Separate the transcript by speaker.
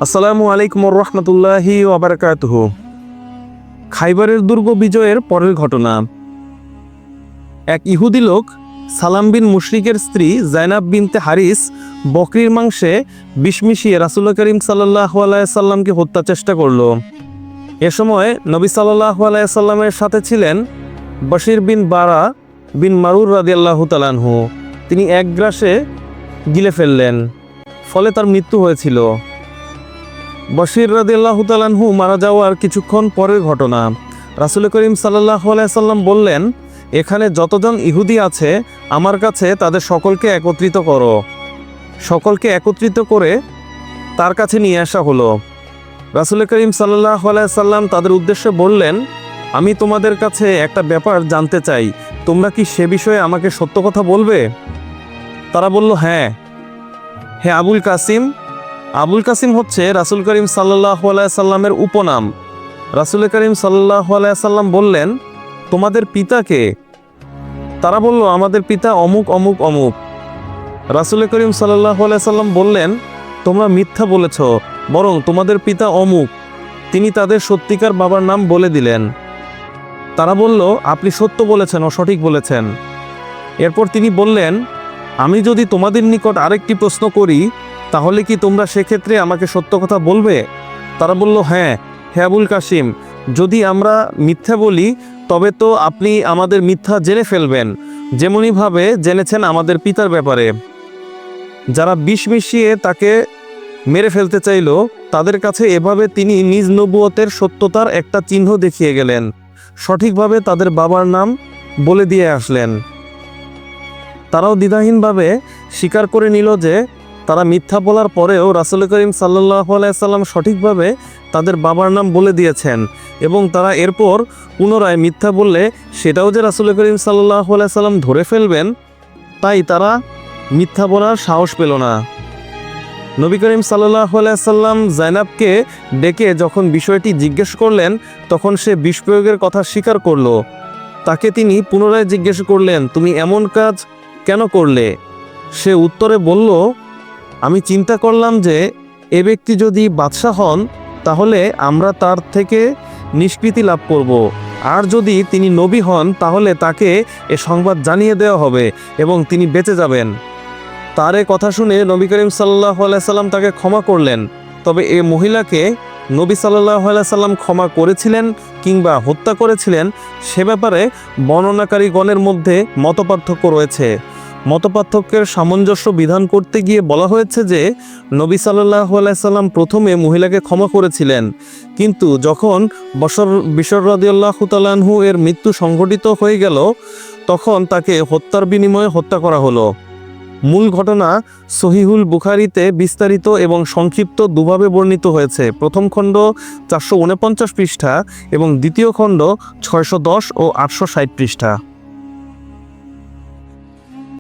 Speaker 1: আসসালামু আলাইকুম রহমতুল্লাহি ওয়া বারাকাতুহু। খাইবারের দুর্গ বিজয়ের পরের ঘটনা। এক ইহুদি লোক সালাম বিন মুশরিকের স্ত্রী জাইনাব বিনতে হারিস বকরির মাংসে বিষ মিশিয়ে রাসূলুল্লাহ করিম সাল্লাল্লাহু আলাইহি সাল্লামকে হত্যা চেষ্টা করল। এ সময় নবী সাল্লাল্লাহু আলাইহি সাল্লামের সাথে ছিলেন বশির বিন বারা বিন মারুর রাদিয়াল্লাহু তাআলা আনহু। তিনি এক গ্রাসে গিলে ফেললেন, ফলে তার মৃত্যু হয়েছিল। বশির রাদিয়াল্লাহু তাআলা আনহু মারা যাওয়ার কিছুক্ষণ পরের ঘটনা। রাসূল করিম সাল্লাল্লাহু আলাইহি সাল্লাম বললেন, এখানে যতজন ইহুদি আছে আমার কাছে তাদের সকলকে একত্রিত করো। সকলকে একত্রিত করে তার কাছে নিয়ে আসা হলো। রাসূল করিম সাল্লাল্লাহু আলাইহি সাল্লাম তাদের উদ্দেশ্যে বললেন, আমি তোমাদের কাছে একটা ব্যাপার জানতে চাই, তোমরা কি সে বিষয়ে আমাকে সত্য কথা বলবে? তারা বলল, হ্যাঁ। হে আবুল কাসিম। আবুল কাসিম হচ্ছে রাসূল করিম সাল্লাল্লাহু আলাইহি সাল্লামের উপনাম। রাসূল করিম সাল্লাল্লাহু আলাইহি সাল্লাম বললেন, তোমাদের পিতাকে? তারা বলল, আমাদের পিতা অমুক অমুক অমুক। রাসূল করিম সাল্লাল্লাহু আলাইহি সাল্লাম বললেন, তোমরা মিথ্যা বলেছ, বরং তোমাদের পিতা অমুক। তিনি তাদের সত্যিকার বাবার নাম বলে দিলেন। তারা বলল, আপনি সত্য বলেছেন ও সঠিক বলেছেন। এরপর তিনি বললেন, আমি যদি তোমাদের নিকট আরেকটি প্রশ্ন করি তাহলে কি তোমরা সেক্ষেত্রে আমাকে সত্য কথা বলবে? তারা বলল, হ্যাঁ হে আবুল কাসিম, যদি আমরা মিথ্যা বলি তবে তো আপনি আমাদের মিথ্যা জেনে ফেলবেন, যেমনিভাবে জেনেছেন আমাদের পিতার ব্যাপারে। যারা বিষ মিশিয়ে তাকে মেরে ফেলতে চাইল তাদের কাছে এভাবে তিনি নিজ নবুয়তের সত্যতার একটা চিহ্ন দেখিয়ে গেলেন, সঠিকভাবে তাদের বাবার নাম বলে দিয়ে আসলেন। তারাও দ্বিধাহীনভাবে স্বীকার করে নিল যে তারা মিথ্যা বলার পরেও রাসূল করিম সাল্লাল্লাহু আলাইহি সাল্লাম সঠিকভাবে তাদের বাবার নাম বলে দিয়েছেন, এবং তারা এরপর পুনরায় মিথ্যা বললে সেটাও যে রাসূল করিম সাল্লাল্লাহু আলাইহি সাল্লাম ধরে ফেলবেন, তাই তারা মিথ্যা বলার সাহস পেল না। নবী করিম সাল্লাল্লাহু আলাইহি সাল্লাম জাইনাবকে ডেকে যখন বিষয়টি জিজ্ঞেস করলেন তখন সে বিষ প্রয়োগের কথা স্বীকার করল। তাকে তিনি পুনরায় জিজ্ঞেস করলেন, তুমি এমন কাজ কেন করলে? সে উত্তরে বলল, আমি চিন্তা করলাম যে এ ব্যক্তি যদি বাদশাহ হন তাহলে আমরা তার থেকে নিষ্কৃতি লাভ করব, আর যদি তিনি নবী হন তাহলে তাকে এ সংবাদ জানিয়ে দেওয়া হবে এবং তিনি বেঁচে যাবেন। তার এ কথা শুনে নবী করিম সাল্লাল্লাহু আলাইহি সাল্লাম তাকে ক্ষমা করলেন। তবে এ মহিলাকে নবী সাল্লাল্লাহু আলাইহি সাল্লাম ক্ষমা করেছিলেন কিংবা হত্যা করেছিলেন সে ব্যাপারে বর্ণনাকারীগণের মধ্যে মতপার্থক্য রয়েছে। মতপার্থক্যের সামঞ্জস্য বিধান করতে গিয়ে বলা হয়েছে যে নবী সাল্লাল্লাহু আলাইহি সাল্লাম প্রথমে মহিলাকে ক্ষমা করেছিলেন, কিন্তু যখন বশর রাদিয়াল্লাহু তাআলা আনহু এর মৃত্যু সংঘটিত হয়ে গেল তখন তাকে হত্যার বিনিময়ে হত্যা করা হলো। মূল ঘটনা সহিহুল বুখারীতে বিস্তারিত এবং সংক্ষিপ্ত দুভাবে বর্ণিত হয়েছে। প্রথম খণ্ড 449 পৃষ্ঠা এবং দ্বিতীয় খণ্ড 610 ও 860 পৃষ্ঠা।